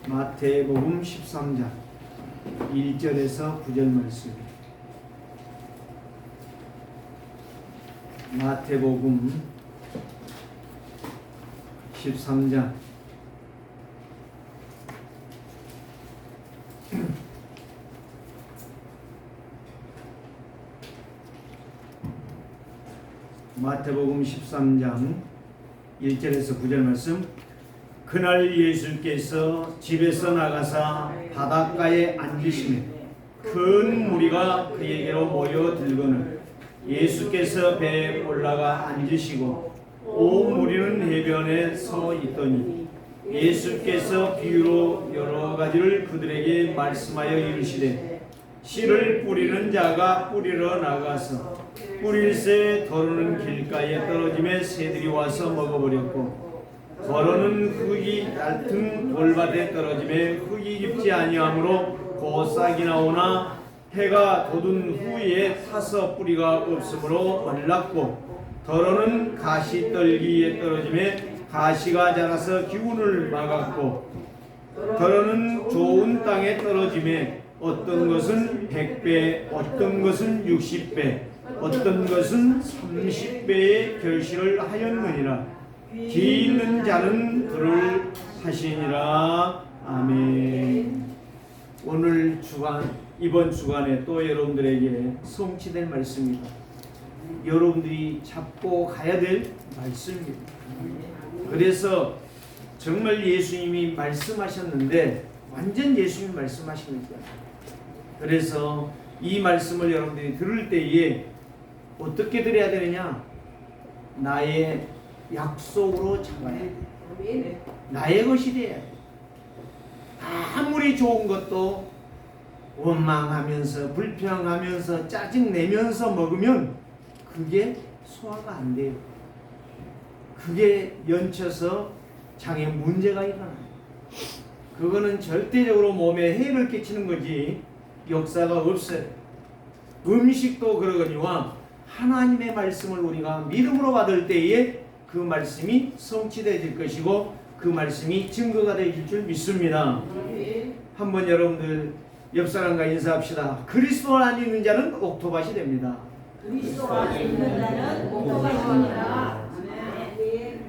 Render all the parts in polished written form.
마태복음 13장 1절에서 9절 말씀. 마태복음 13장 마태복음 13장 1절에서 9절 말씀. 그날 예수께서 집에서 나가사 바닷가에 앉으시매 큰 무리가 그에게로 모여들거늘 예수께서 배에 올라가 앉으시고 온 무리는 해변에 서 있더니 예수께서 비유로 여러 가지를 그들에게 말씀하여 이르시되 씨를 뿌리는 자가 뿌리러 나가서 뿌릴새 더러는 길가에 떨어짐에 새들이 와서 먹어버렸고 더러는 흙이 얇은 돌밭에 떨어짐에 흙이 깊지 아니하므로 곧싹이 나오나 해가 돋은 후에 타서 뿌리가 없으므로 말랐고 더러는 가시떨기에 떨어짐에 가시가 자라서 기운을 막았고 더러는 좋은 땅에 떨어짐에 어떤 것은 100배 어떤 것은 60배 어떤 것은 30배의 결실을 하였느니라. 귀 있는 자는 들을 하시니라. 아멘. 오늘 주간 이번 주간에 또 여러분들에게 성취될 말씀입니다. 여러분들이 잡고 가야 될 말씀입니다. 그래서 정말 예수님이 말씀하셨는데 완전 예수님이 말씀하십니다. 그래서 이 말씀을 여러분들이 들을 때에 어떻게 들어야 되느냐? 나의 약속으로 잡아야 돼. 나의 것이 돼야 돼. 아무리 좋은 것도 원망하면서 불평하면서 짜증내면서 먹으면 그게 소화가 안 돼요. 그게 연쳐서 장에 문제가 일어나요. 그거는 절대적으로 몸에 해를 끼치는 거지 역사가 없어요. 음식도 그러거니와 하나님의 말씀을 우리가 믿음으로 받을 때에 그 말씀이 성취되어질 것이고 그 말씀이 증거가 되어질 줄 믿습니다. 한번 여러분들 옆 사람과 인사합시다. 그리스도 안에 있는 자는 옥토밭이 됩니다. 그리스도 안에 있는 자는 옥토밭이 됩니다.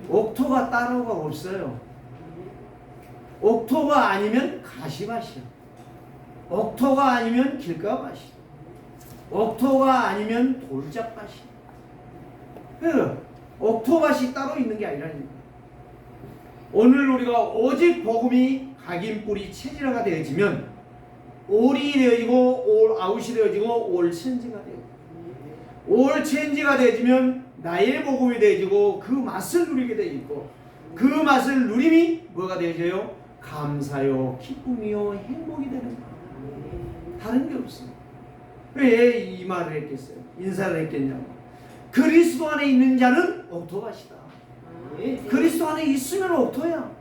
옥토가 따로가 없어요. 옥토가 아니면 가시밭이요. 옥토가 아니면 길가밭이요. 옥토가 아니면 돌짝밭이요. 그래서 옥토밭이 따로 있는 게 아니라니까. 오늘 우리가 오직 복음이 각인 뿌리 체질화가 되어지면 올이 되어지고 올 아웃이 되어지고 올 체인지가 되어지고 올 체인지가 되어지면 나의 복음이 되어지고 그 맛을 누리게 되어지고 그 맛을 누림이 뭐가 되어져요? 감사요 기쁨이요 행복이 되는 거예요. 다른 게 없어요. 왜 이 말을 했겠어요? 인사를 했겠냐고. 그리스도 안에 있는 자는 옥토밭이다. 그리스도 안에 있으면 옥토야.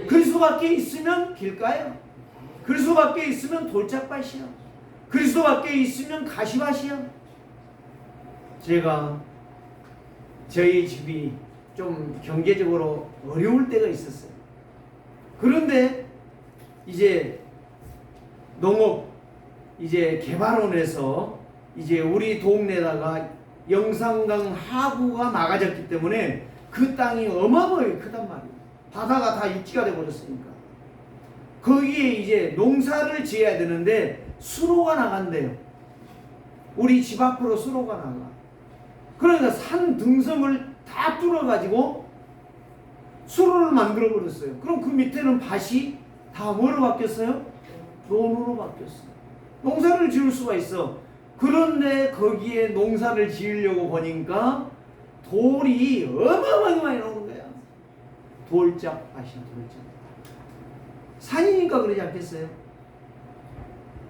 그리스도 밖에 있으면 길가야. 그리스도 밖에 있으면 돌짝밭이야. 그리스도 밖에 있으면 가시밭이야. 제가 저희 집이 좀 경제적으로 어려울 때가 있었어요. 그런데 이제 농업 이제 개발원에서 이제 우리 동네다가 영산강 하구가 막아졌기 때문에 그 땅이 어마어마하게 크단 말이에요. 바다가 다 육지가 돼버렸으니까. 거기에 이제 농사를 지어야 되는데 수로가 나간대요. 우리 집 앞으로 수로가 나가. 그러니까 산 등섬을 다 뚫어가지고 수로를 만들어버렸어요. 그럼 그 밑에는 밭이 다 뭐로 바뀌었어요? 논으로 바뀌었어요. 농사를 지을 수가 있어. 그런데 거기에 농사를 지으려고 보니까 돌이 어마어마하게 많이 나오는 거야. 돌짝밭이야, 돌짝. 산이니까 그러지 않겠어요?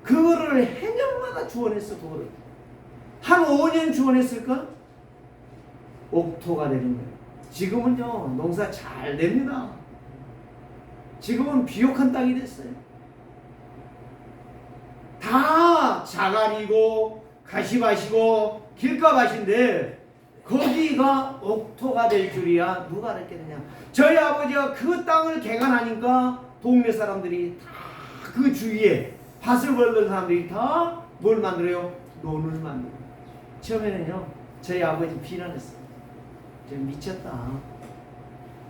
그거를 해년마다 주워냈어, 돌을. 한 5년 주워냈을까? 옥토가 되는 거예요. 지금은요, 농사 잘 됩니다. 지금은 비옥한 땅이 됐어요. 다 자갈이고 가시밭이고 길가밭인데 거기가 옥토가 될 줄이야 누가 알았겠느냐. 저희 아버지가 그 땅을 개간하니까 동네 사람들이 다 그 주위에 밭을 벌던 사람들이 다 뭘 만들어요? 논을 만들어요. 처음에는요 저희 아버지 비난했어요. 저 미쳤다.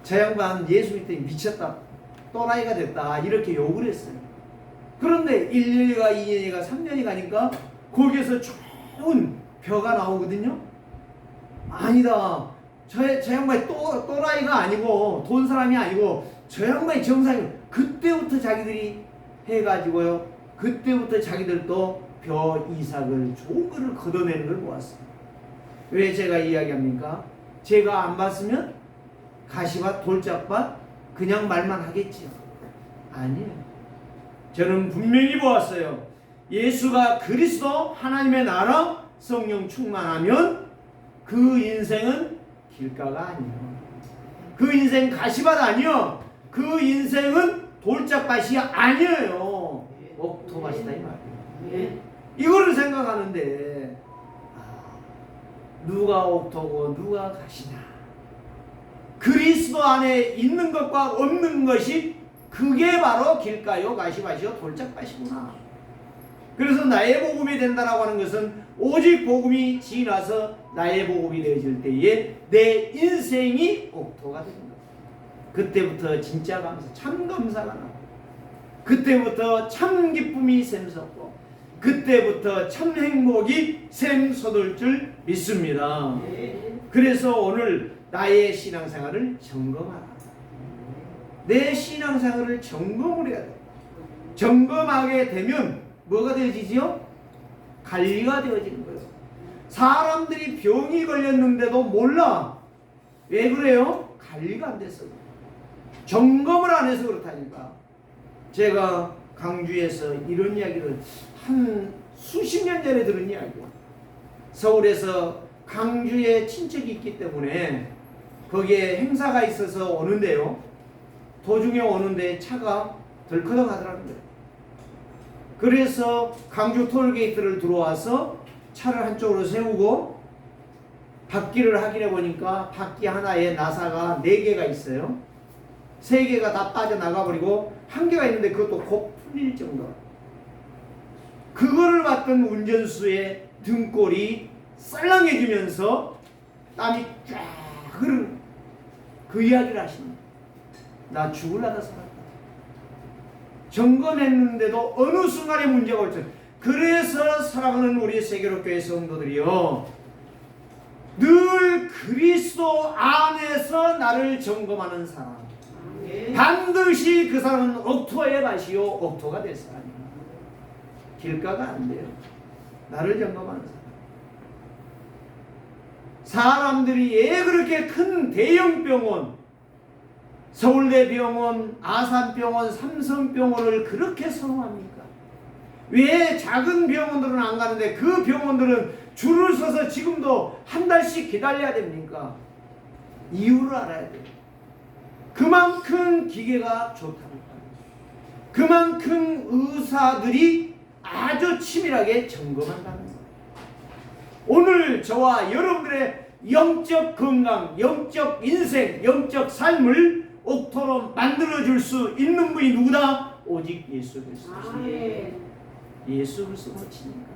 저 양반 예수 믿더니 미쳤다. 또라이가 됐다. 이렇게 욕을 했어요. 그런데 1년이가 2년이가 3년이 가니까 거기에서 좋은 벼가 나오거든요. 아니다. 저 양반이 또라이가 아니고 돈 사람이 아니고 저 양반이 정상이. 그때부터 자기들이 해가지고요. 그때부터 자기들도 벼 이삭을 좋은 거를 걷어내는 걸 보았어요. 왜 제가 이야기합니까? 제가 안 봤으면 가시밭 돌짝밭 그냥 말만 하겠지요. 아니에요. 저는 분명히 보았어요. 예수가 그리스도 하나님의 나라 성령 충만하면 그 인생은 길가가 아니에요. 그 인생 가시밭 아니요. 그 인생은 돌짝밭이 아니에요. 옥토밭이다 이 말이에요. 이거를 생각하는데 누가 옥토고 누가 가시냐. 그리스도 안에 있는 것과 없는 것이 그게 바로 길가요 가시밭이요 돌짝밭이구나. 그래서 나의 복음이 된다라고 하는 것은 오직 복음이 지나서 나의 복음이 되어질 때에 내 인생이 옥토가 되는 거예요. 그때부터 진짜 감사, 참 감사가 나고 그때부터 참 기쁨이 샘솟고 그때부터 참 행복이 샘솟을 줄 믿습니다. 그래서 오늘 나의 신앙생활을 점검하라. 내 신앙생활을 점검을 해야 돼. 점검하게 되면 뭐가 되어지지요? 관리가 되어지는 거예요. 사람들이 병이 걸렸는데도 몰라. 왜 그래요? 관리가 안 됐어. 점검을 안 해서 그렇다니까. 제가 강주에서 이런 이야기를 한 수십 년 전에 들은 이야기예요. 서울에서 강주에 친척이 있기 때문에 거기에 행사가 있어서 오는데요. 도중에 오는데 차가 덜커덕 하더라고요. 그래서 강주 톨게이트를 들어와서 차를 한쪽으로 세우고 바퀴를 확인해 보니까 바퀴 하나에 나사가 4개가 있어요. 3개가 다 빠져나가 버리고 1개가 있는데 그것도 곧 풀릴 정도. 그거를 봤던 운전수의 등골이 썰렁해지면서 땀이 쫙 흐르는 그 이야기를 하십니다. 나 죽을라다 살았다. 점검했는데도 어느 순간에 문제가 올 때. 그래서 사랑하는 우리 세계로교회 성도들이요, 늘 그리스도 안에서 나를 점검하는 사람, 반드시 그 사람은 옥토의 밭이요 옥토가 될 사람이야. 길가가 안 돼요. 나를 점검하는 사람. 사람들이 왜 그렇게 큰 대형 병원, 서울대병원, 아산병원, 삼성병원을 그렇게 선호합니까? 왜 작은 병원들은 안 가는데 그 병원들은 줄을 서서 지금도 한 달씩 기다려야 됩니까? 이유를 알아야 돼요. 그만큼 기계가 좋다는 거예요. 그만큼 의사들이 아주 치밀하게 점검한다는 거예요. 오늘 저와 여러분들의 영적 건강, 영적 인생, 영적 삶을 옥토로 만들어줄 수 있는 분이 누구다? 오직 예수 그리스도십니다. 예수 그리스도를 치니까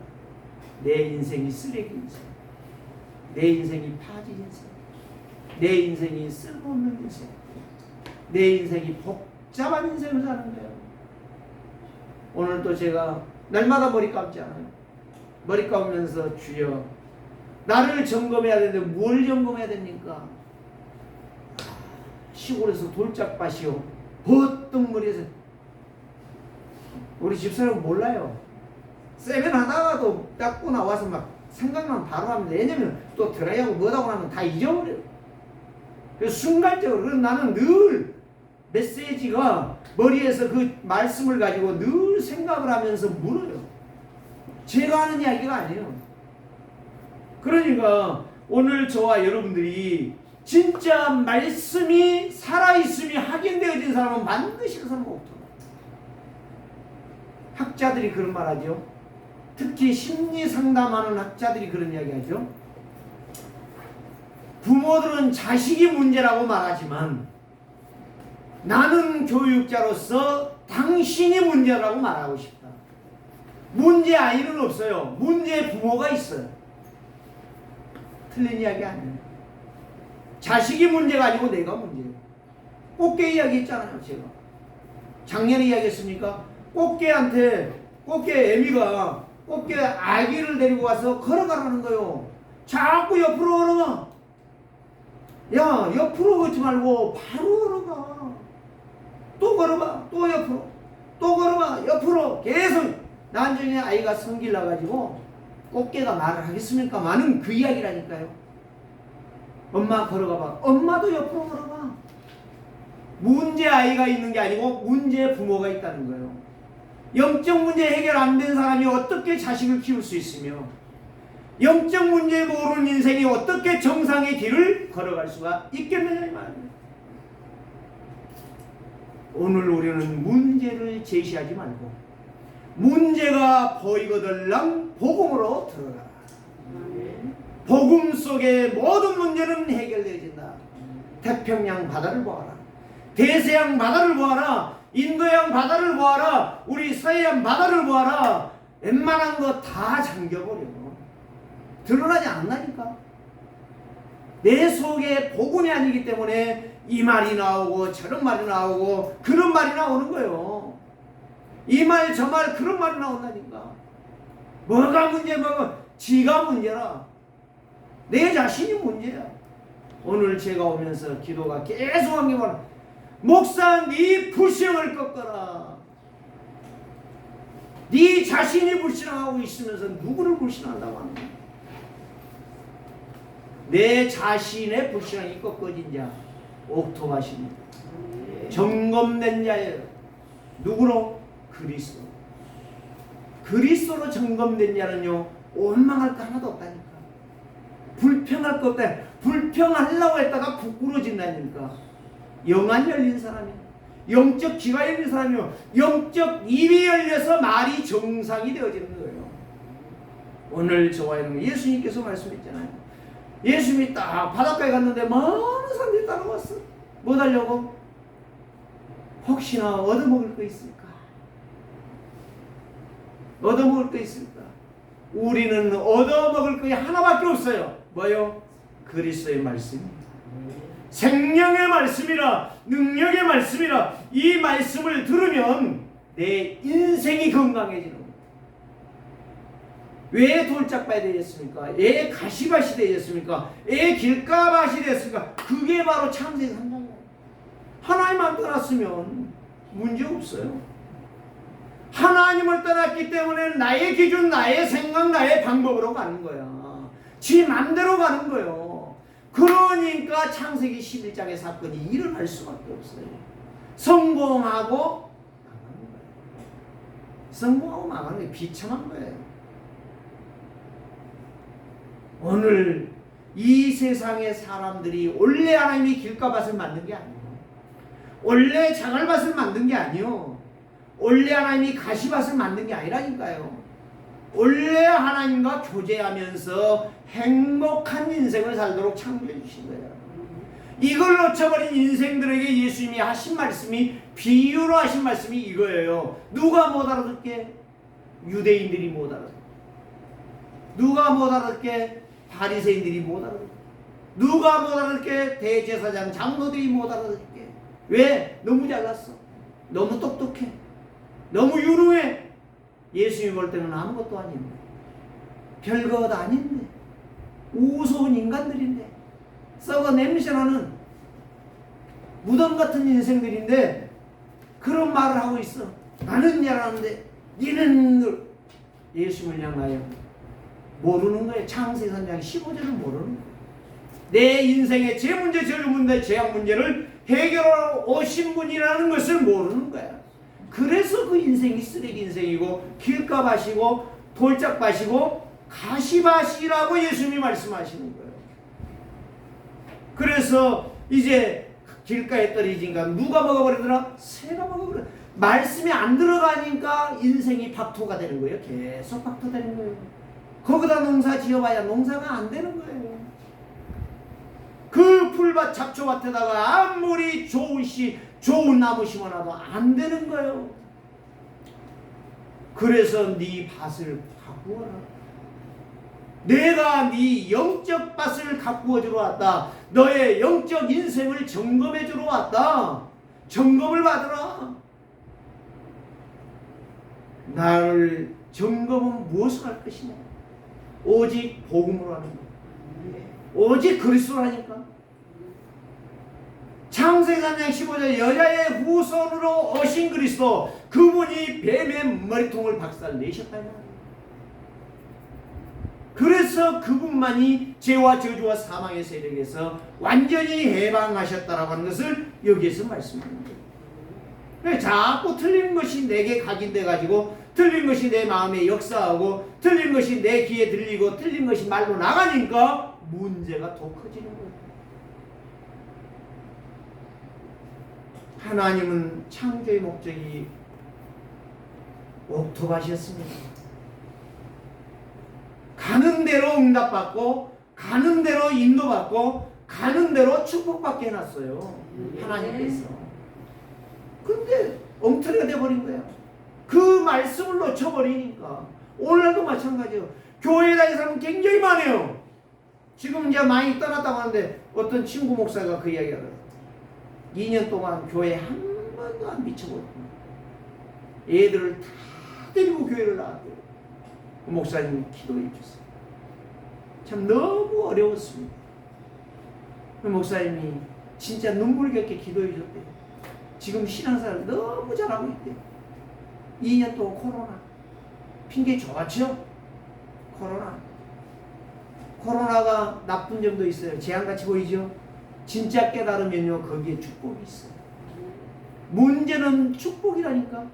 내 인생이 쓰레기 인생, 내 인생이 파지 인생, 내 인생이 쓸모없는 인생, 내 인생이 복잡한 인생을 사는 거예요. 오늘 또 제가 날마다 머리 감지 않아요. 머리 감으면서 주여 나를 점검해야 되는데 뭘 점검해야 됩니까? 시골에서 돌짝밭이요 버뜩머리에서 우리 집사람은 몰라요. 세면하다가도 닦고 나와서 막 생각나면 바로 합니다. 왜냐면 또 드라이하고 뭐하고 나면 다 잊어버려요. 그래서 순간적으로. 그래서 나는 늘 메시지가 머리에서 그 말씀을 가지고 늘 생각을 하면서 물어요. 제가 하는 이야기가 아니에요. 그러니까 오늘 저와 여러분들이 진짜 말씀이 살아있음이 확인되어진 사람은 반드시 그 사람은 옥토다. 학자들이 그런 말 하죠. 특히 심리 상담하는 학자들이 그런 이야기 하죠. 부모들은 자식이 문제라고 말하지만 나는 교육자로서 당신이 문제라고 말하고 싶다. 문제 아이는 없어요. 문제 부모가 있어요. 틀린 이야기 아니에요. 자식이 문제가 아니고 내가 문제예요. 꽃게 이야기했잖아요. 제가 작년에 이야기했습니까? 꽃게 애미가 꽃게 아기를 데리고 와서 걸어가라는 거예요. 자꾸 옆으로 걸어가. 야, 옆으로 걷지 말고 바로 걸어가. 또 걸어봐. 또 옆으로. 또 걸어봐. 옆으로. 계속. 나중에 아이가 성질 나가지고 꽃게가 말을 하겠습니까? 많은 그 이야기라니까요. 엄마 걸어가봐. 엄마도 옆으로 걸어가. 문제 아이가 있는 게 아니고 문제 부모가 있다는 거예요. 영적 문제 해결 안 된 사람이 어떻게 자식을 키울 수 있으며 영적 문제 모르는 인생이 어떻게 정상의 길을 걸어갈 수가 있겠느냐 이 말이에요. 오늘 우리는 문제를 제시하지 말고 문제가 보이거들랑 복음으로 들어가라. 복음 속에 모든 문제는 해결되어진다. 태평양 바다를 보아라. 대서양 바다를 보아라. 인도양 바다를 보아라. 우리 서해안 바다를 보아라. 웬만한 거 다 잠겨버려. 드러나지 않나니까. 내 속에 복음이 아니기 때문에 이 말이 나오고 저런 말이 나오고 그런 말이 나오는 거예요. 이 말 저 말 그런 말이 나온다니까. 뭐가 뭐가 지가 문제라. 내 자신이 문제야. 오늘 제가 오면서 기도가 계속 한 게 뭐라. 목사 네 불신을 꺾어라. 네 자신이 불신하고 있으면서 누구를 불신한다고 하는 거야. 내 자신의 불신함이 꺾어진 자 옥토바십니다. 점검된 자예요. 누구로? 그리스도. 그리스도로 점검된 자는요 원망할 거 하나도 없다니까. 불평할 거 없다. 불평하려고 했다가 부끄러진다니까. 영안 열린 사람이야. 영적 귀가 열린 사람이요. 영적 입이 열려서 말이 정상이 되어지는 거예요. 오늘 저와 여러분 예수님께서 말씀했잖아요. 예수님이 딱 바닷가에 갔는데 많은 사람들이 따라왔어. 뭐 하려고? 혹시나 얻어먹을 거 있을까? 얻어먹을 거 있을까? 우리는 얻어먹을 거 하나밖에 없어요. 뭐요? 그리스도의 말씀입니다. 생명의 말씀이라 능력의 말씀이라 이 말씀을 들으면 내 인생이 건강해지는 거예요. 왜 돌짝밭이 되겠습니까? 왜 가시밭이 되겠습니까? 왜 길가밭이 되겠습니까? 그게 바로 창세기 3장이에요. 하나님만 떠났으면 문제 없어요. 하나님을 떠났기 때문에 나의 기준, 나의 생각, 나의 방법으로 가는 거야. 지 맘대로 가는 거예요. 그러니까 창세기 11장의 사건이 일어날 수밖에 없어요. 성공하고 망하는 거예요. 성공하고 망하는 게 비참한 거예요. 오늘 이 세상의 사람들이 원래 하나님이 길가밭을 만든 게 아니에요. 원래 자갈밭을 만든 게 아니에요. 원래 하나님이 가시밭을 만든 게 아니라니까요. 원래 하나님과 교제하면서 행복한 인생을 살도록 창조해 주신 거예요. 이걸 놓쳐버린 인생들에게 예수님이 하신 말씀이 비유로 하신 말씀이 이거예요. 누가 못 알아듣게? 유대인들이 못 알아듣게. 누가 못 알아듣게? 바리새인들이 못 알아듣게. 누가 못 알아듣게? 대제사장 장로들이 못 알아듣게. 왜? 너무 잘났어. 너무 똑똑해. 너무 유능해. 예수님이 볼 때는 아무것도 아닌데, 별것 아닌데, 우스운 인간들인데, 썩어 냄새나는 무덤 같은 인생들인데 그런 말을 하고 있어. 나는 잘하는데 니는 예수님을 향하여 모르는 거예요. 창세기 3장 15절을 모르는 거예요. 내 인생의 제 문제, 저 문제, 죄악 문제를 해결하러 오신 분이라는 것을 모르는 거야. 그래서 그 인생이 쓰레기 인생이고 길가밭이고 돌짝밭이고 가시밭이라고 예수님이 말씀하시는 거예요. 그래서 이제 길가에 떨어지니까 누가 먹어버리더라? 새가 먹어버려. 말씀이 안 들어가니까 인생이 박토가 되는 거예요. 계속 박토되는 거예요. 거기다 농사 지어봐야 농사가 안 되는 거예요. 그 풀밭 잡초밭에다가 아무리 좋은 나무 심어놔도 안 되는 거예요. 그래서 네 밭을 가꾸어라. 내가 네 영적 밭을 가꾸어 주러 왔다. 너의 영적 인생을 점검해 주러 왔다. 점검을 받으라. 나를 점검은 무엇을 할 것이냐? 오직 복음으로 하는 것. 오직 그리스도라니까. 창세기 3장 15절 여자의 후손으로 오신 그리스도, 그분이 뱀의 머리통을 박살내셨다. 그래서 그분만이 죄와 저주와 사망의 세력에서 완전히 해방하셨다라고 하는 것을 여기에서 말씀합니다. 자꾸 틀린 것이 내게 각인돼 가지고, 틀린 것이 내 마음에 역사하고, 틀린 것이 내 귀에 들리고, 틀린 것이 말로 나가니까 문제가 더 커지는 거예요. 하나님은 창조의 목적이 옥토밭이었습니다. 가는 대로 응답받고, 가는 대로 인도받고, 가는 대로 축복받게 해놨어요. 하나님께서. 근데 엉터리가 돼버린 거야. 그 말씀을 놓쳐버리니까. 오늘날도 마찬가지예요. 교회에 다니는 사람은 굉장히 많아요. 지금 이제 많이 떠났다고 하는데, 어떤 친구 목사가 그 이야기를 해요. 2년 동안 교회에 한 번도 안 미쳐버렸구나. 애들을 다 데리고 교회를 나왔대요. 그 목사님이 기도해 주세요. 참 너무 어려웠습니다. 그 목사님이 진짜 눈물겹게 기도해 줬대요. 지금 신앙생활 너무 잘하고 있대요. 2년 동안 코로나. 핑계 좋았죠? 코로나가 나쁜 점도 있어요. 재앙같이 보이죠? 진짜 깨달으면요, 거기에 축복이 있어요. 문제는 축복이라니까.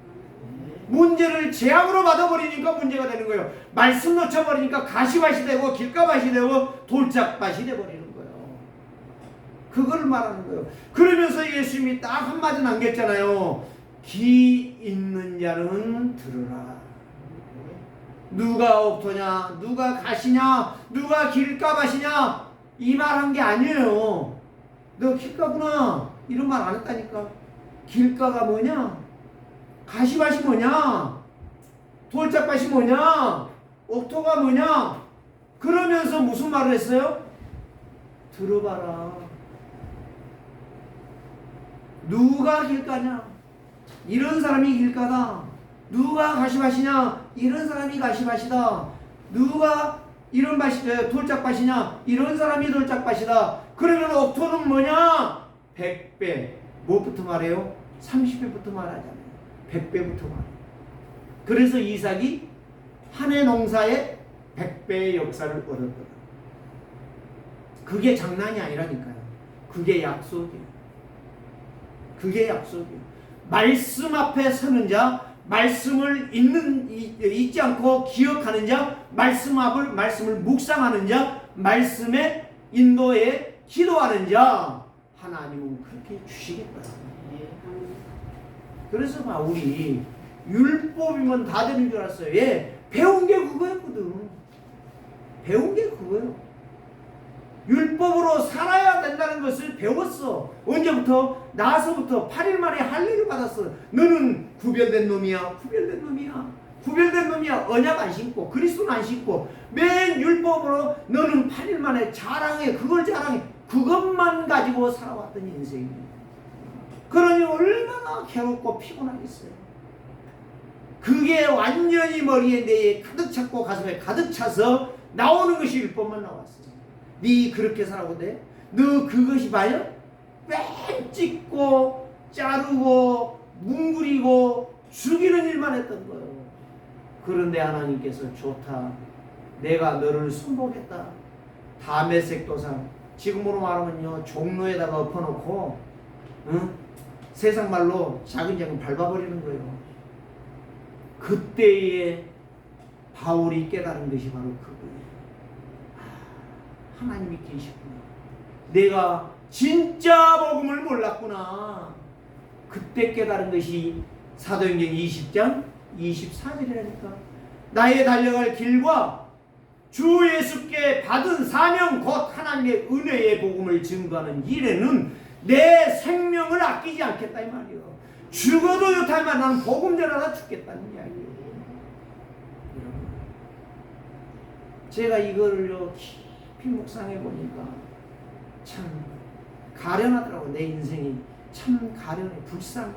문제를 재앙으로 받아버리니까 문제가 되는 거예요. 말씀 놓쳐버리니까 가시밭이 되고 길가밭이 되고 돌짝밭이 되버리는 거예요. 그걸 말하는 거예요. 그러면서 예수님이 딱 한마디 남겼잖아요. 귀 있는 자는 들으라. 누가 옥토냐, 누가 가시냐, 누가 길가밭이냐, 이 말 한 게 아니에요. 너 길가구나, 이런 말 안 했다니까. 길가가 뭐냐, 가시밭이 뭐냐, 돌짝밭이 뭐냐, 옥토가 뭐냐, 그러면서 무슨 말을 했어요? 들어봐라. 누가 길가냐, 이런 사람이 길가다. 누가 가시밭이냐, 이런 사람이 가시밭이다. 누가 이런 돌짝밭이냐, 이런 사람이 돌짝밭이다. 그러면 옥토는 뭐냐? 100배. 무엇부터 말해요? 30배부터 말하잖아요. 100배부터 말해요. 그래서 이삭이 한 해 농사에 100배의 역사를 얻었더라. 그게 장난이 아니라니까요. 그게 약속이에요. 그게 약속이에요. 말씀 앞에 서는 자, 말씀을 잊지 않고 기억하는 자, 말씀을 묵상하는 자, 말씀의 인도에 기도하는 자, 하나님은 그렇게 주시겠다. 그래서 바울이 율법이면 다 되는 줄 알았어요. 예, 배운 게 그거였거든. 배운 게 그거예요. 율법으로 살아야 된다는 것을 배웠어. 언제부터? 나서부터 8일 만에 할례를 받았어. 너는 구별된 놈이야. 구별된 놈이야. 구별된 놈이야. 언약 안 신고 그리스도는 안 신고 맨 율법으로 너는 8일 만에 자랑해. 그걸 자랑해. 그것만 가지고 살아왔던 인생이야. 그러니 얼마나 괴롭고 피곤하겠어요. 그게 완전히 머리에 내에 가득 찼고 가슴에 가득 차서 나오는 것이 율법만 나왔어요. 네 그렇게 살아도 돼? 너 그것이 봐요? 뺑 찍고 자르고 뭉그리고 죽이는 일만 했던 거예요. 그런데 하나님께서 좋다. 내가 너를 순복했다. 다메섹 도상, 지금으로 말하면요, 종로에다가 엎어놓고 세상 말로 자근자근 밟아버리는 거예요. 그때에 바울이 깨달은 것이 바로 그거예요. 하나님이 계시구나. 내가 진짜 복음을 몰랐구나. 그때 깨달은 것이 사도행전 20장 24절이라니까. 나의 달려갈 길과 주 예수께 받은 사명 곧 하나님의 은혜의 복음을 증거하는 일에는 내 생명을 아끼지 않겠다 이 말이에요. 죽어도 좋다면 나는 복음 전하다 죽겠다는 이야기예요. 제가 이거를요 깊이 묵상해 보니까 참 가련하더라고. 내 인생이 참 가련해, 불쌍해.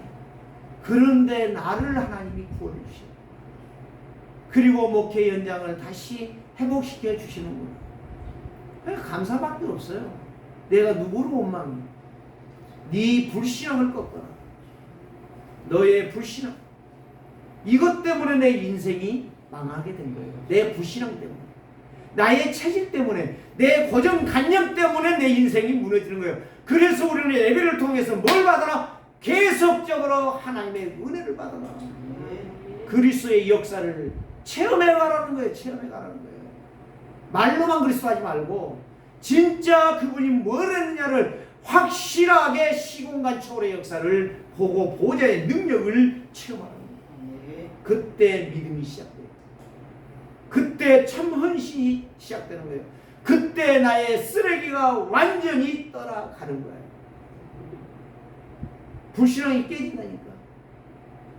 그런데 나를 하나님이 구원해 주시고 그리고 목회 연장을 다시 회복시켜 주시는구나. 감사밖에 없어요. 내가 누구를 원망해? 네 불신앙을 꺾어라. 너의 불신앙. 이것 때문에 내 인생이 망하게 된 거예요. 내 불신앙 때문에. 나의 체질 때문에, 내 고정관념 때문에 내 인생이 무너지는 거예요. 그래서 우리는 예배를 통해서 뭘 받아라? 계속적으로 하나님의 은혜를 받아라. 그리스도의 역사를 체험해 가라는 거예요. 체험해 가라는 거예요. 말로만 그리스도 하지 말고 진짜 그분이 뭘 했느냐를 확실하게 시공간 초월의 역사를 보고 보좌의 능력을 체험하는 거예요. 그때 믿음이 시작돼요. 그때 참 헌신이 시작되는 거예요. 그때 나의 쓰레기가 완전히 떠나가는 거예요. 불신앙이 깨진다니까.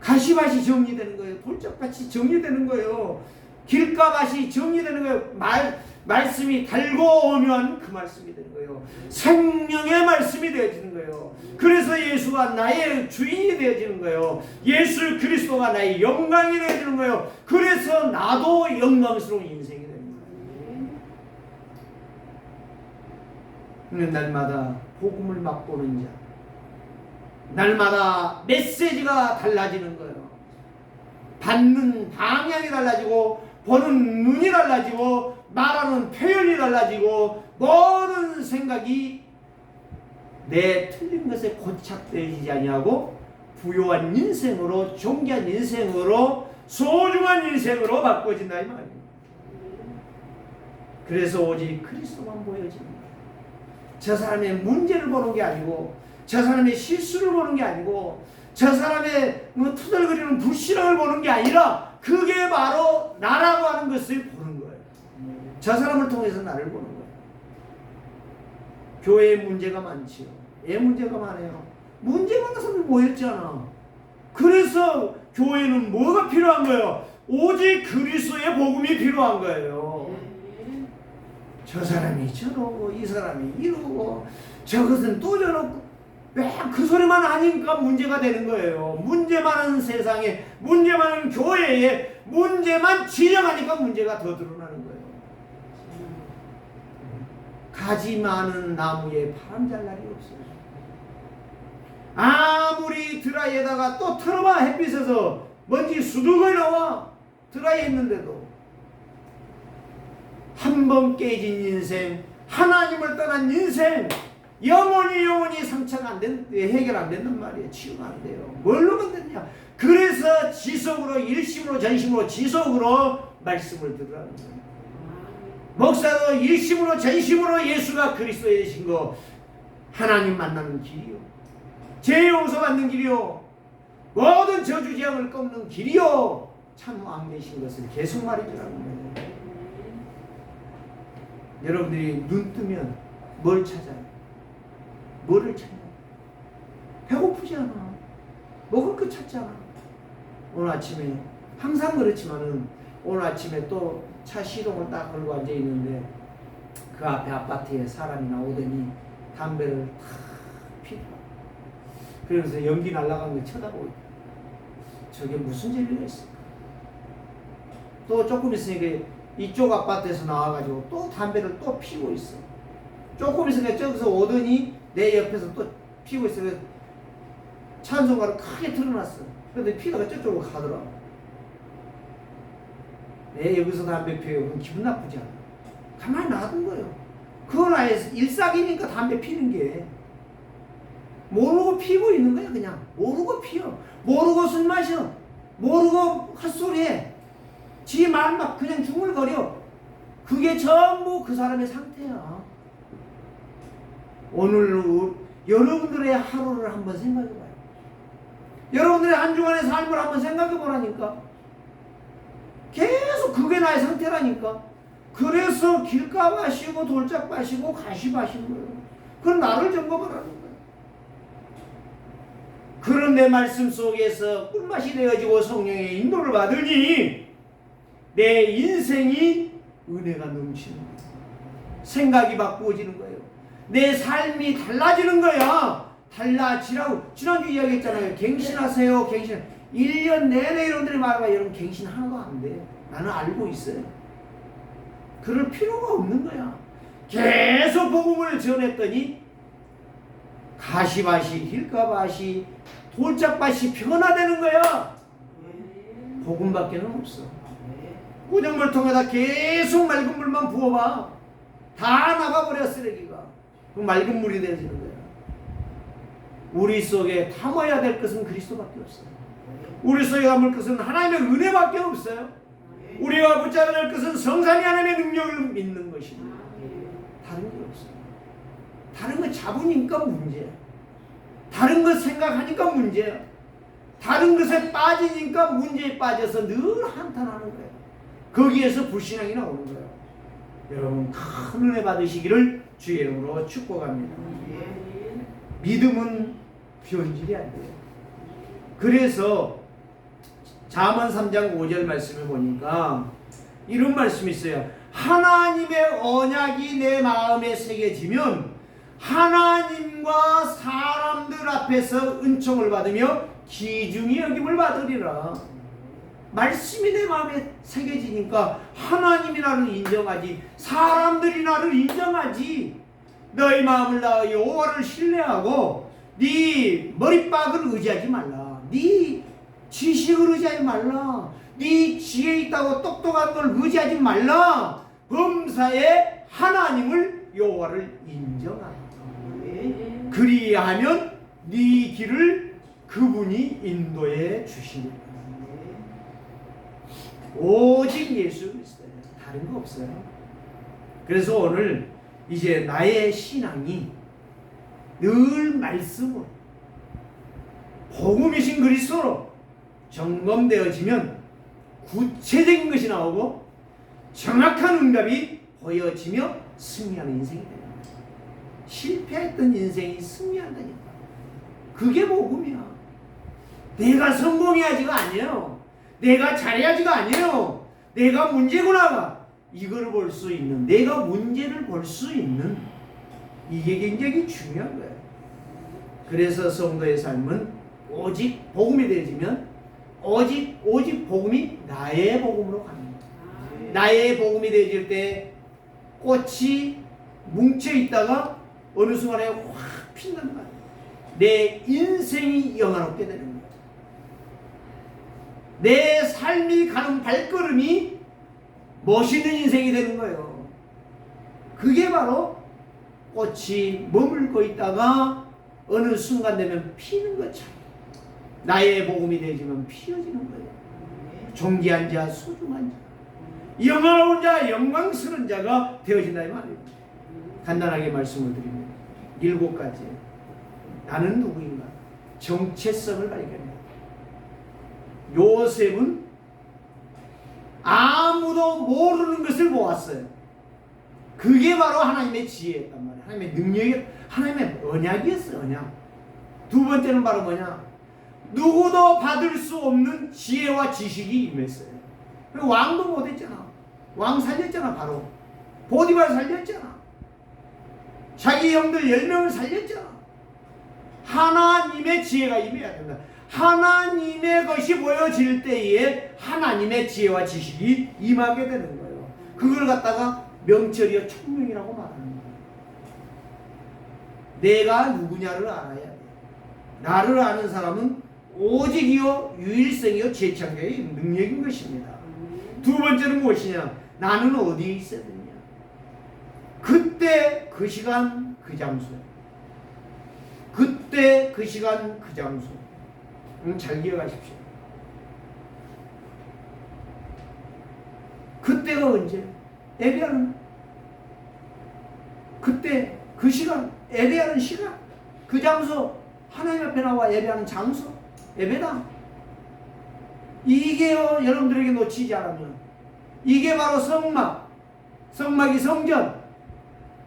가시밭이 정리되는 거예요. 돌짝밭이 정리되는 거예요. 길가밭이 정리되는 거예요. 말씀이 달고 오면 그 말씀이 되는 거예요. 생명의 말씀이 되어지는 거예요. 그래서 예수가 나의 주인이 되어지는 거예요. 예수 그리스도가 나의 영광이 되어지는 거예요. 그래서 나도 영광스러운 인생이 되는 거예요. 날마다 복음을 맛보는 자, 날마다 메시지가 달라지는 거예요. 받는 방향이 달라지고 보는 눈이 달라지고 말하는 표현이 달라지고 모든 생각이 내 틀린 것에 고착되지 아니하고 부요한 인생으로, 존귀한 인생으로, 소중한 인생으로 바꿔진다 이 말이에요. 그래서 오직 그리스도만 보여지는 거예요. 저 사람의 문제를 보는 게 아니고, 저 사람의 실수를 보는 게 아니고, 저 사람의 투덜거리는 불신앙을 보는 게 아니라 그게 바로 나라고 하는 것을 보는 거예요. 저 사람을 통해서 나를 보는 거예요. 교회에 문제가 많지요. 왜 문제가 많아요? 문제 많은 사람이 모였잖아. 그래서 교회는 뭐가 필요한 거예요? 오직 그리스도의 복음이 필요한 거예요. 저 사람이 저러고 이 사람이 이러고 저것은 또 저러고 왜 그 소리만 하니까 문제가 되는 거예요. 문제 많은 세상에, 문제 많은 교회에 문제만 지적하니까 문제가 더 드러나는 거예요. 가지 많은 나무에 바람 잘 날이 없어요. 아무리 드라이에다가 또 틀어봐 햇빛에서 먼지 수두거이 나와. 드라이 했는데도 한 번 깨진 인생, 하나님을 떠난 인생, 영원히 상처가 안 된, 해결 안 된단 말이에요. 치유가 안 돼요. 뭘로 만드냐? 그래서 지속으로, 일심으로, 전심으로, 지속으로 말씀을 들으라는 거예요. 목사도 일심으로, 전심으로 예수가 그리스도에 계신 거, 하나님 만나는 길이요. 죄 용서 받는 길이요. 모든 저주지향을 꺾는 길이요. 참 안 계신 것을 계속 말해주라는 거예요. 여러분들이 눈 뜨면 뭘 찾아요? 뭐를 찾냐? 배고프지 않아. 먹을 거 찾잖아. 오늘 아침에 항상 그렇지만은 오늘 아침에 또 차 시동을 딱 걸고 앉아 있는데 그 앞에 아파트에 사람이 나오더니 담배를 탁 피더라. 그러면서 연기 날아간 거 쳐다보고 있다. 저게 무슨 재미가 있을까? 또 조금 있으니까 이쪽 아파트에서 나와가지고 또 담배를 또 피우고 있어. 조금 있으니까 저기서 오더니 내 옆에서 또 피우고 있어. 찬송가를 크게 틀어놨어. 근데 피다가 저쪽으로 가더라. 내 여기서 담배 피우고 그럼 기분 나쁘지 않아. 가만히 놔둔 거예요. 그건 아예 일삭이니까 담배 피는 게. 모르고 피고 있는 거야 그냥. 모르고 피워. 모르고 술 마셔. 모르고 헛소리해. 지 말 막 그냥 중얼거려. 그게 전부 그 사람의 상태야. 오늘 여러분들의 하루를 한번 생각해봐요. 여러분들의 한 주간의 삶을 한번 생각해보라니까. 계속 그게 나의 상태라니까. 그래서 길가 하시고 돌짝 하시고 가시 하신 거예요. 그건 나를 점검하라는 거예요. 그런 내 말씀 속에서 꿀맛이 되어지고 성령의 인도를 받으니 내 인생이 은혜가 넘치는 거예요. 생각이 바꾸어지는 거예요. 내 삶이 달라지는 거야. 달라지라고 지난주 이야기했잖아요. 갱신하세요. 갱신. 1년 내내 여러분들이 말해봐. 여러분 갱신 하나도 안 돼. 나는 알고 있어요. 그럴 필요가 없는 거야. 계속 복음을 전했더니 가시밭이 길가밭이 돌짝밭이 변화되는 거야. 복음밖에는 없어. 구정물통에다 계속 맑은 물만 부어봐. 다 나가버려 쓰레기가. 그 맑은 물이 되어지는 거야. 우리 속에 담아야 될 것은 그리스도밖에 없어요. 우리 속에 담을 것은 하나님의 은혜밖에 없어요. 우리가 붙잡아야 할 것은 성삼위 하나님의 능력을 믿는 것입니다. 다른 게 없어요. 다른 거 잡으니까 문제야. 다른 것 생각하니까 문제야. 다른 것에 빠지니까 문제에 빠져서 늘 한탄하는 거예요. 거기에서 불신앙이 나오는 거예요. 여러분 큰 은혜 받으시기를 주의 이름으로 축복합니다. 믿음은 변질이 안 돼요. 그래서 잠언 3장 5절 말씀을 보니까 이런 말씀이 있어요. 하나님의 언약이 내 마음에 새겨지면 하나님과 사람들 앞에서 은총을 받으며 기중히 여김을 받으리라. 말씀이 내 마음에 새겨지니까 하나님이 나를 인정하지, 사람들이 나를 인정하지. 너희 마음을 다하여 여호와를 신뢰하고 네 머리박을 의지하지 말라. 네 지식을 의지하지 말라. 네 지혜 있다고 똑똑한 걸 의지하지 말라. 범사에 하나님을 여호와를 인정하라. 그리하면 네 길을 그분이 인도해 주시리라. 오직 예수 그리스도예요. 다른 거 없어요. 그래서 오늘 이제 나의 신앙이 늘 말씀으로 복음이신 그리스도로 점검되어지면 구체적인 것이 나오고 정확한 응답이 보여지며 승리하는 인생이 됩니다. 실패했던 인생이 승리한다니까. 그게 복음이야. 내가 성공해야지가 아니에요. 내가 잘해야지가 아니에요. 내가 문제구나. 이걸 볼 수 있는, 내가 문제를 볼 수 있는, 이게 굉장히 중요한 거예요. 그래서 성도의 삶은 오직 복음이 되어지면 오직 복음이 나의 복음으로 갑니다. 나의 복음이 되어질 때 꽃이 뭉쳐 있다가 어느 순간에 확 핀단 말이에요. 내 인생이 영화롭게 되는 거예요. 내 삶이 가는 발걸음이 멋있는 인생이 되는 거예요. 그게 바로 꽃이 머물고 있다가 어느 순간 되면 피는 것처럼 나의 복음이 되지만 피어지는 거예요. 존귀한 자, 소중한 자, 영화로운 자, 영광스러운 자가 되어진다 이 말이에요. 간단하게 말씀을 드립니다. 7가지. 나는 누구인가? 정체성을 발견해요. 요셉은 아무도 모르는 것을 보았어요. 그게 바로 하나님의 지혜였단 말이에요. 하나님의 능력이, 하나님의 언약이었어요. 언약. 두 번째는 바로 뭐냐? 누구도 받을 수 없는 지혜와 지식이 임했어요. 왕도 못했잖아. 왕 살렸잖아. 바로 보디발 살렸잖아. 자기 형들 10명을 살렸잖아. 하나님의 지혜가 임해야 된다. 하나님의 것이 보여질 때에 하나님의 지혜와 지식이 임하게 되는 거예요. 그걸 갖다가 명철이여 총명이라고 말하는 거예요. 내가 누구냐를 알아야 돼. 나를 아는 사람은 오직이요 유일성이요 재창조의 능력인 것입니다. 두 번째는 무엇이냐? 나는 어디에 있어야 되느냐? 그때 그 시간 그 장소. 그때 그 시간 그 장소. 잘 기억하십시오. 그때가 언제? 예배하는 그때 그 시간, 예배하는 시간, 그 장소, 하나님 앞에 나와 예배하는 장소, 예배당. 이게요, 여러분들에게 놓치지 않으면 이게 바로 성막, 성막이 성전,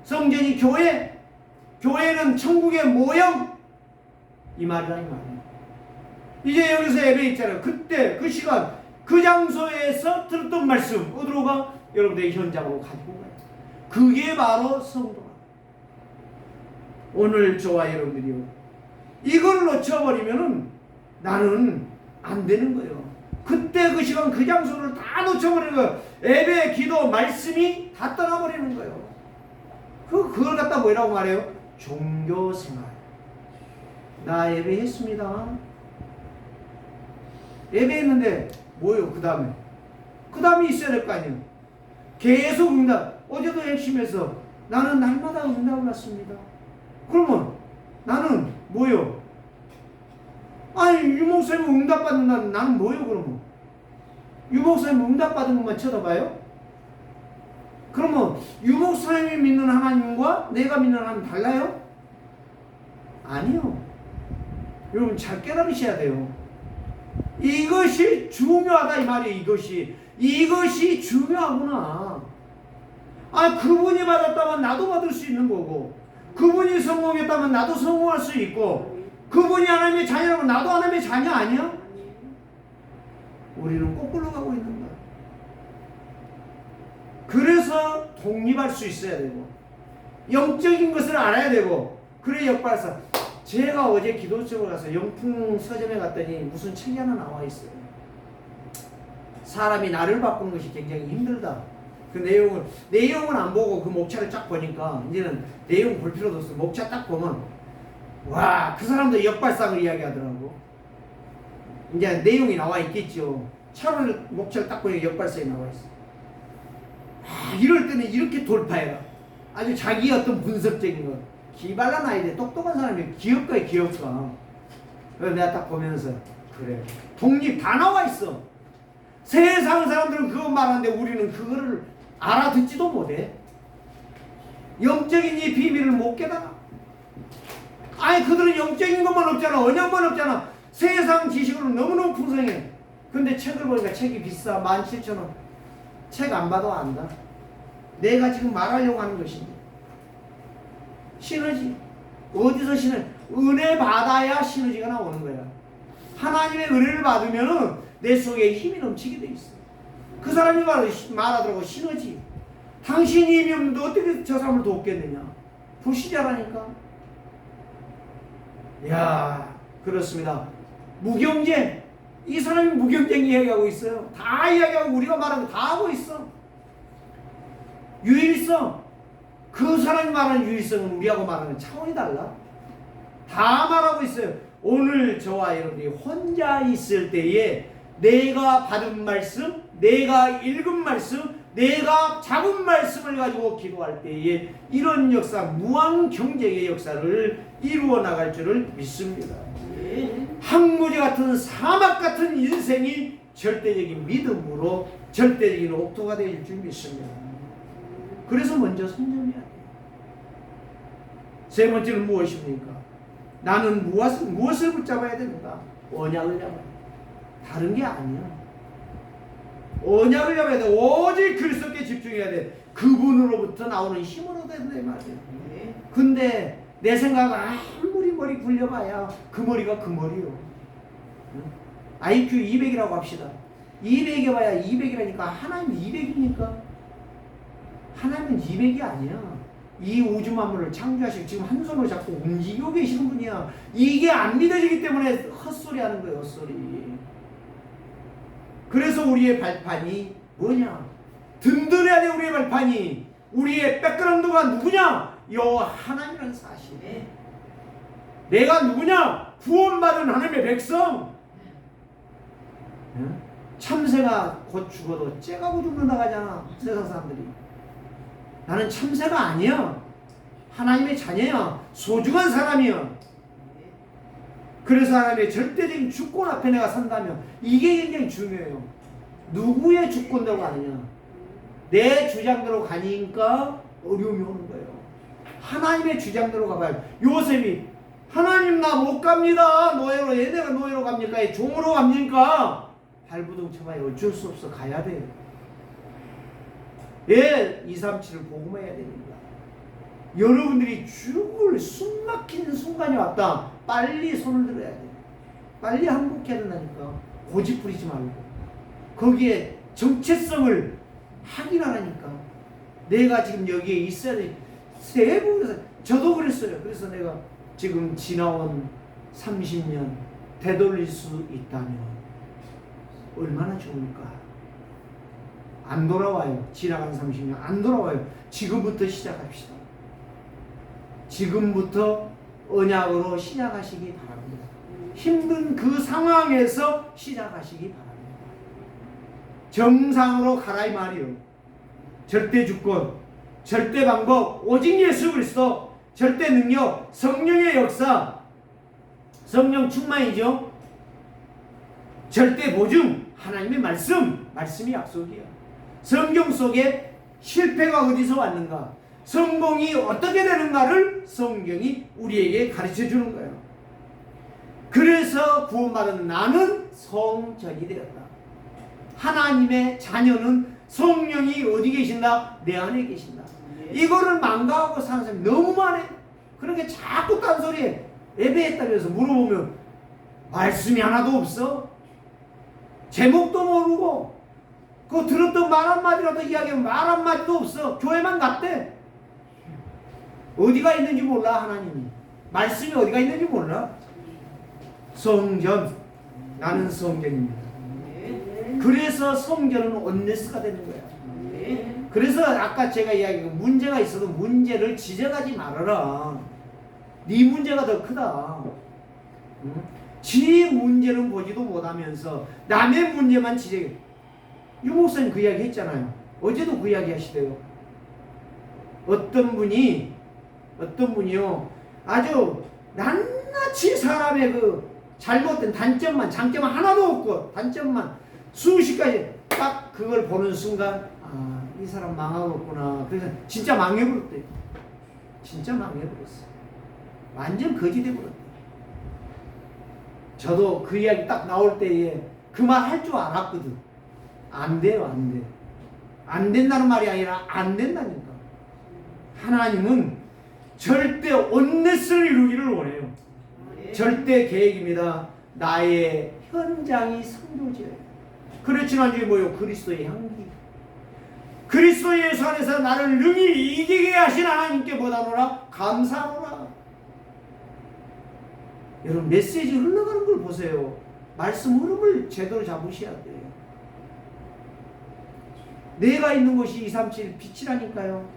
성전이 교회, 교회는 천국의 모형, 이 말이라 이 말이에요. 이제 여기서 예배 있잖아요. 그때 그 시간 그 장소에서 들었던 말씀 어디로 가? 여러분들의 현장으로 가지고 가요. 그게 바로 성도가. 오늘 저와 여러분들이요, 이걸 놓쳐버리면은 나는 안 되는 거예요. 그때 그 시간 그 장소를 다 놓쳐버리는 거예요. 예배, 기도, 말씀이 다 떠나버리는 거예요. 그걸 갖다 뭐라고 말해요? 종교생활. 나 예배했습니다. 예배했는데 뭐예요? 그 다음에 있어야 될 거 아니에요. 계속 응답. 어제도 핵심에서 나는 날마다 응답을 받습니다. 그러면 나는 뭐예요? 아니 유목사님 응답 받는다는 나는 뭐예요? 그러면 유목사님 응답 받은 것만 쳐다봐요? 그러면 유목사님이 믿는 하나님과 내가 믿는 하나님 달라요? 아니요. 여러분 잘 깨달으셔야 돼요. 이것이 중요하다 이 말이에요. 이것이 중요하구나. 아, 그분이 받았다면 나도 받을 수 있는 거고, 그분이 성공했다면 나도 성공할 수 있고, 그분이 하나님의 자녀라면 나도 하나님의 자녀 아니야? 우리는 거꾸로 가고 있는 거야. 그래서 독립할 수 있어야 되고, 영적인 것을 알아야 되고, 그래 역발사. 제가 어제 기도처에 가서 영풍 서점에 갔더니 무슨 책이 하나 나와 있어요. 사람이 나를 바꾸는 것이 굉장히 힘들다. 그 내용은 안 보고 그 목차를 쫙 보니까 이제는 내용 볼 필요도 없어. 목차 딱 보면 와, 그 사람도 역발상을 이야기하더라고. 이제 내용이 나와 있겠죠. 차를 목차를 딱 보니까 역발상이 나와 있어. 아, 이럴 때는 이렇게 돌파해라. 아주 자기의 어떤 분석적인 것. 기발란 아이들, 똑똑한 사람이 기업가에 기업가. 그래서 내가 딱 보면서 그래, 독립 다 나와 있어. 세상 사람들은 그거 말하는데 우리는 그거를 알아듣지도 못해. 영적인 이 비밀을 못 깨달아. 아니 그들은 영적인 것만 없잖아. 언약만 없잖아. 세상 지식으로 너무너무 풍성해. 근데 책을 보니까 책이 비싸. 17,000원. 책 안 봐도 안다. 내가 지금 말하려고 하는 것인지. 시너지. 어디서 시너지? 은혜 받아야 시너지가 나오는 거야. 하나님의 은혜를 받으면은 내 속에 힘이 넘치게 돼 있어. 그 사람이 말하더라고. 시너지. 당신이 힘이 없는데 어떻게 저 사람을 돕겠느냐. 부시자라니까. 야, 그렇습니다. 무경쟁. 이 사람이 무경쟁 이야기하고 있어요. 다 이야기하고 우리가 말하는 거 다 하고 있어. 유일성. 그 사람이 말하는 유일성은 우리하고 말하는 차원이 달라. 다 말하고 있어요. 오늘 저와 여러분이 혼자 있을 때에 내가 받은 말씀, 내가 읽은 말씀, 내가 잡은 말씀을 가지고 기도할 때에 이런 역사, 무한 경쟁의 역사를 이루어 나갈 줄을 믿습니다. 항무지 같은 사막 같은 인생이 절대적인 믿음으로 절대적인 옥토가 될 줄 믿습니다. 그래서 먼저 선점해야 돼요. 세 번째는 무엇입니까? 나는 무엇을 붙잡아야 되는가? 언약을 잡아야 돼. 다른 게 아니야. 언약을 잡아야 돼. 오직 그리스도께 집중해야 돼. 그분으로부터 나오는 힘으로 된다 이 말이야. 근데 내 생각은 아무리 머리 굴려봐야 그 머리가 그 머리요. IQ 200이라고 합시다. 200이 봐야 200이라니까 하나님 200이니까 하나님은 200이 아니야. 이 우주 만물을 창조하시고 지금 한 손으로 잡고 움직이고 계시는 분이야. 이게 안 믿어지기 때문에 헛소리 하는 거예요. 헛소리. 그래서 우리의 발판이 뭐냐? 든든해야 돼. 우리의 발판이. 우리의 백그라운드가 누구냐? 요 하나님이라는 사실에 내가 누구냐? 구원받은 하나님의 백성. 참새가 곧 죽어도 째가고 죽는다고 하잖아. 세상 사람들이. 나는 참새가 아니야. 하나님의 자녀야. 소중한 사람이야. 그래서 하나님의 절대적인 주권 앞에 내가 산다면 이게 굉장히 중요해요. 누구의 주권대로 가느냐. 내 주장대로 가니까 어려움이 오는 거예요. 하나님의 주장대로 가봐요. 요셉이 하나님 나 못 갑니다. 노예로. 얘네가 노예로 갑니까? 종으로 갑니까? 발부둥 쳐봐요. 어쩔 수 없어. 가야 돼요. 왜 237을 복음해야 됩니까? 여러분들이 죽을 숨막히는 순간이 왔다. 빨리 손을 들어야 돼. 빨리 항복해야 된다니까. 고집 부리지 말고. 거기에 정체성을 확인하라니까. 내가 지금 여기에 있어야 돼. 세부에서 저도 그랬어요. 그래서 내가 지금 지나온 30년 되돌릴 수 있다면 얼마나 좋을까. 안 돌아와요. 지나간 30년 안 돌아와요. 지금부터 시작합시다. 지금부터 언약으로 시작하시기 바랍니다. 힘든 그 상황에서 시작하시기 바랍니다. 정상으로 가라 이 말이요. 절대 주권, 절대 방법, 오직 예수 그리스도, 절대 능력, 성령의 역사, 성령 충만이죠. 절대 보증, 하나님의 말씀이 약속이야. 성경 속에 실패가 어디서 왔는가, 성공이 어떻게 되는가를 성경이 우리에게 가르쳐 주는 거예요. 그래서 구원받은 나는 성전이 되었다. 하나님의 자녀는 성령이 어디 계신다? 내 안에 계신다. 이거를 망각하고 사는 사람이 너무 많아. 그러니까 자꾸 딴소리에 예배했다면서 물어보면 말씀이 하나도 없어. 제목도 모르고 그 들었던 말 한마디라도 이야기하면 말 한마디도 없어. 교회만 갔대. 어디가 있는지 몰라. 하나님이 말씀이 어디가 있는지 몰라. 성전, 나는 성전입니다. 그래서 성전은 온네스가 되는 거야. 그래서 아까 제가 이야기한 문제가 있어도 문제를 지적하지 말아라. 네 문제가 더 크다. 지 문제는 보지도 못하면서 남의 문제만 지적해. 유 목사님 그 이야기 했잖아요. 어제도 그 이야기 하시대요. 어떤 분이요 아주 낱낱이 사람의 그 잘못된 단점만, 장점만 하나도 없고 단점만 수십 가지 딱 그걸 보는 순간 아, 이 사람 망하겠구나. 그래서 진짜 망해버렸대. 진짜 망해버렸어. 완전 거지 돼버렸대. 저도 그 이야기 딱 나올 때에 그 말 할 줄 알았거든. 안 돼요, 안 돼. 안 된다는 말이 아니라 안 된다니까. 하나님은 절대 온네스를 이루기를 원해요. 절대 계획입니다. 나의 현장이 성도제예요. 그래 지난주에 뭐요? 그리스도의 향기. 그리스도 예수 안에서 나를 능히 이기게 하신 하나님께 뭐다노라? 감사하노라. 여러분 메시지 흘러가는 걸 보세요. 말씀 흐름을 제대로 잡으셔야 돼요. 내가 있는 곳이 237 빛이라니까요.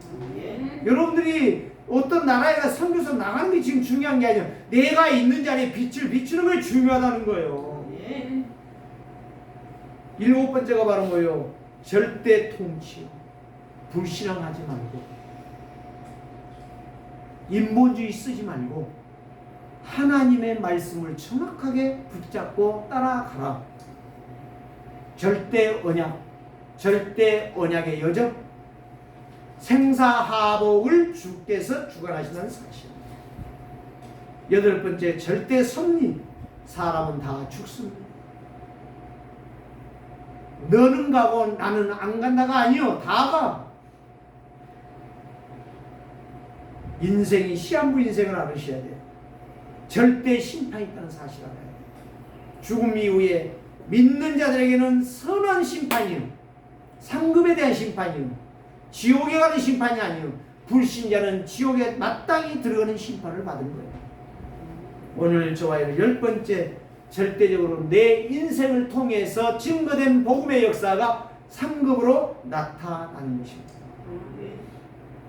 여러분들이 어떤 나라에 가서 선교사 나가는 게 지금 중요한 게 아니라 내가 있는 자리에 빛을 비추는 게 중요하다는 거예요. 일곱 번째가 바로 뭐예요? 절대 통치요. 불신앙하지 말고 인본주의 쓰지 말고 하나님의 말씀을 정확하게 붙잡고 따라가라. 절대 언약, 절대 언약의 여정, 생사하복을 주께서 주관하신다는 사실. 여덟 번째, 절대 섭리. 사람은 다 죽습니다. 너는 가고 나는 안 간다가 아니요, 다 가. 인생이 시한부 인생을 알으셔야 돼요. 절대 심판이 있다는 사실을 알아야 돼요. 죽음 이후에 믿는 자들에게는 선한 심판이요, 상급에 대한 심판이요, 지옥에 가는 심판이 아니요, 불신자는 지옥에 마땅히 들어가는 심판을 받은 거예요. 오늘 저와의 열 번째, 절대적으로 내 인생을 통해서 증거된 복음의 역사가 상급으로 나타나는 것입니다.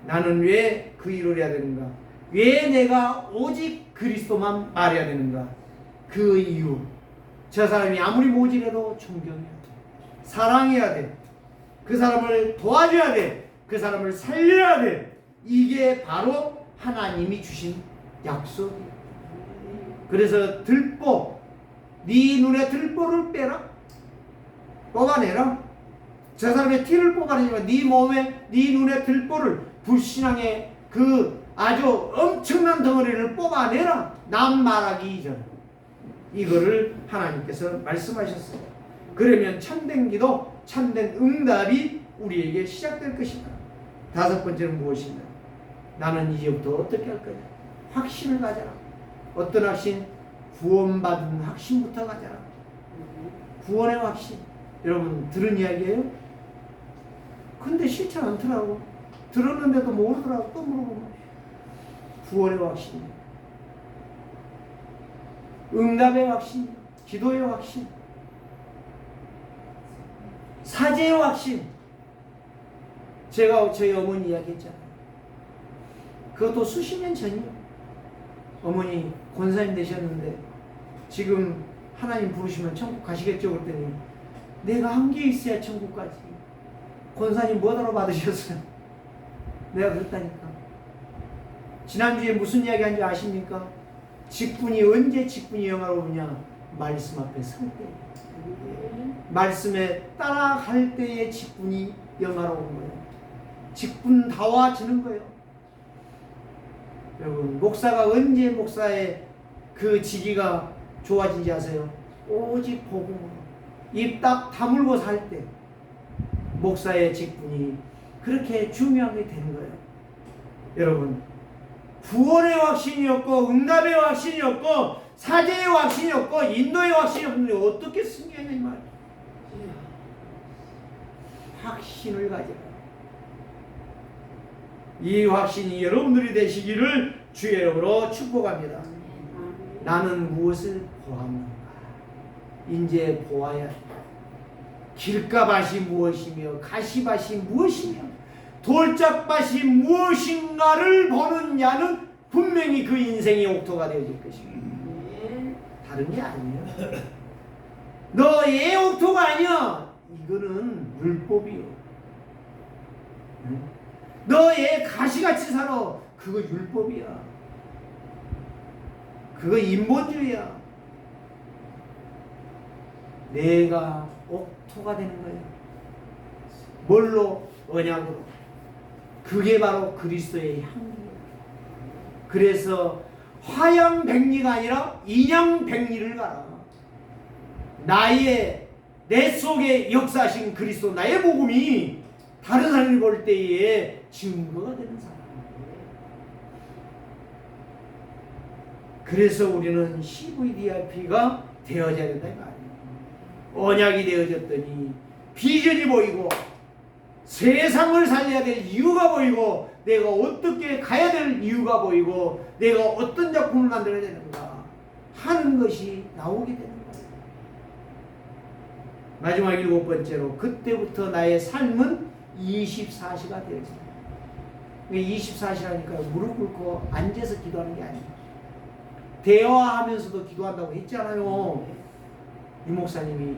나는 왜 그 일을 해야 되는가? 왜 내가 오직 그리스도만 말해야 되는가? 그 이유, 저 사람이 아무리 모질해도 존경해야 돼. 사랑해야 돼. 그 사람을 도와줘야 돼. 그 사람을 살려야 돼. 이게 바로 하나님이 주신 약속이야. 그래서 들보, 네 눈에 들보를 빼라. 뽑아내라. 저 사람의 티를 뽑아내지만 네 몸에, 네 눈에 들보를, 불신앙의 그 아주 엄청난 덩어리를 뽑아내라. 남 말하기 이전. 이거를 하나님께서 말씀하셨어요. 그러면 참된 기도, 참된 응답이 우리에게 시작될 것이다. 다섯 번째는 무엇이냐? 나는 이제부터 어떻게 할 거냐? 확신을 가져라. 어떤 확신? 구원받은 확신부터 가져라. 구원의 확신. 여러분 들은 이야기예요? 근데 싫지 않더라고. 들었는데도 모르더라고. 또 물어보면 구원의 확신, 응답의 확신, 기도의 확신, 사죄의 확신. 제가 저희 어머니 이야기했잖아요. 그것도 수십 년 전이요. 어머니 권사님 되셨는데 지금 하나님 부르시면 천국 가시겠죠? 그랬더니 내가 한 게 있어야 천국 가지. 권사님 뭐하러 받으셨어요? 내가 그랬다니까. 지난주에 무슨 이야기 한지 아십니까? 직분이 언제 직분이 영화로우냐? 말씀 앞에 설 때. 말씀에 따라갈 때의 직분이 영화로운 거예요. 직분다워지는 거예요. 여러분 목사가 언제 목사의 그 직위가 좋아진지 아세요? 오직 복음으로 입 딱 다물고 살 때 목사의 직분이 그렇게 중요하게 되는 거예요. 여러분 구원의 확신이었고 응답의 확신이었고 사죄의 확신이었고 인도의 확신이었는데 어떻게 승리하냐 이 말이에요. 확신을 가져라. 이 확신이 여러분들이 되시기를 주의 이름으로 축복합니다. 나는 무엇을 보았는가? 이제 보아야 해. 길가밭이 무엇이며 가시밭이 무엇이며 돌짝밭이 무엇인가를 보는 자는 분명히 그 인생의 옥토가 되어질 것입니다. 다른 게 아니에요. 너의 옥토가 아니야. 이거는 율법이요. 너의 가시같이 살아. 그거 율법이야. 그거 인본주의야. 내가 옥토가 되는 거예요. 뭘로? 언약으로. 그게 바로 그리스도의 향기예요. 그래서 화양백리가 아니라 인양백리를 가라. 내 속에 역사하신 그리스도 나의 복음이 다른 사람이 볼 때에 증거가 되는 사람. 그래서 우리는 CVDIP가 되어져야 된다 이 말이에요. 언약이 되어졌더니 비전이 보이고 세상을 살려야 될 이유가 보이고 내가 어떻게 가야 될 이유가 보이고 내가 어떤 작품을 만들어야 되는가 하는 것이 나오게 되는 거예요. 마지막 일곱 번째로 그때부터 나의 삶은 24시가 되어집니다. 24시라니까 무릎 꿇고 앉아서 기도하는 게 아니에요. 대화하면서도 기도한다고 했잖아요. 이 목사님이.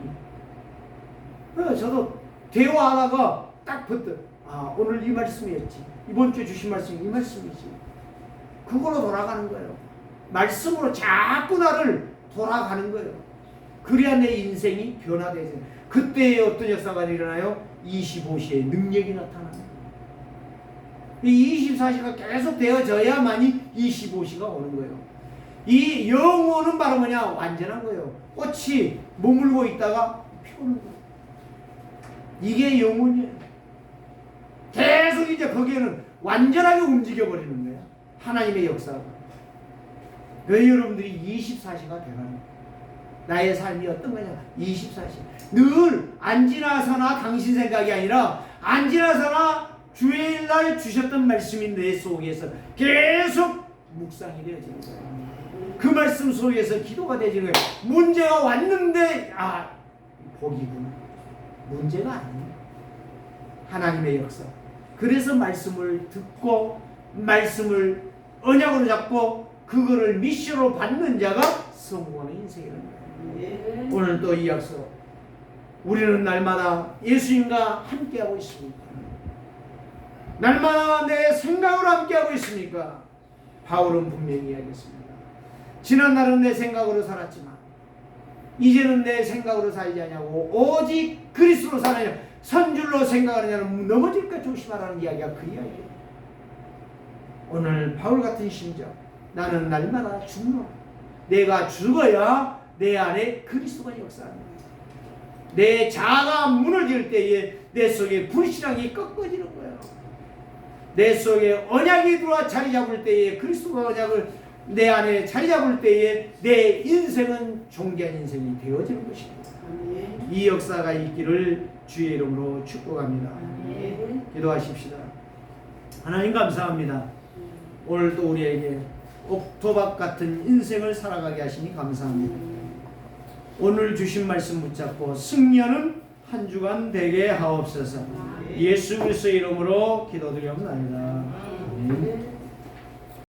저도 대화하다가 딱 버튼. 오늘 이 말씀이었지. 이번 주에 주신 말씀이 이 말씀이지. 그걸로 돌아가는 거예요. 말씀으로 자꾸 나를 돌아가는 거예요. 그래야 내 인생이 변화되죠. 그때 어떤 역사가 일어나요? 25시에 능력이 나타나요. 이 24시가 계속 되어져야만이 25시가 오는 거예요. 이 영혼은 바로 뭐냐? 완전한 거예요. 꽃이 머물고 있다가 피우는 거예요. 이게 영혼이에요. 계속 이제 거기에는 완전하게 움직여버리는 거예요. 하나님의 역사가. 왜 여러분들이 24시가 되는 거예요? 나의 삶이 어떤 거냐? 24시. 늘 안지나서나 당신 생각이 아니라 안지나서나 주일날 주셨던 말씀이 내 속에서 계속 묵상이 되어지는 거예요. 그 말씀 속에서 기도가 되어지는 거예요. 문제가 왔는데 복이구나. 문제가 아니에요. 하나님의 역사. 그래서 말씀을 듣고 말씀을 언약으로 잡고 그거를 미션으로 받는 자가 성공하는 인생이라는 거예요. 오늘 또 이 약속. 우리는 날마다 예수님과 함께하고 있습니까? 날마다 내 생각으로 함께하고 있습니까? 바울은 분명히 이야기했습니다. 지난날은 내 생각으로 살았지만 이제는 내 생각으로 살지 않냐고 오직 그리스도로 사느냐 선줄로 생각하느냐는 넘어질까 조심하라는 이야기가 그 이야기예요. 오늘 바울 같은 심정. 나는 날마다 죽노. 내가 죽어야 내 안에 그리스도가 역사합니다. 내 자아가 무너질 때에 내 속에 불신앙이 꺾어지는 거예요. 내 속에 언약이 들어와 자리 잡을 때에, 그리스도가 언약을 내 안에 자리 잡을 때에 내 인생은 존귀한 인생이 되어지는 것입니다. 이 역사가 있기를 주의 이름으로 축복합니다. 기도하십시다. 하나님 감사합니다. 오늘도 우리에게 옥토박 같은 인생을 살아가게 하시니 감사합니다. 오늘 주신 말씀 붙잡고 승리하는 한 주간 되게 하옵소서. 예수 그리스도의 이름으로 기도드리옵나이다. 아멘.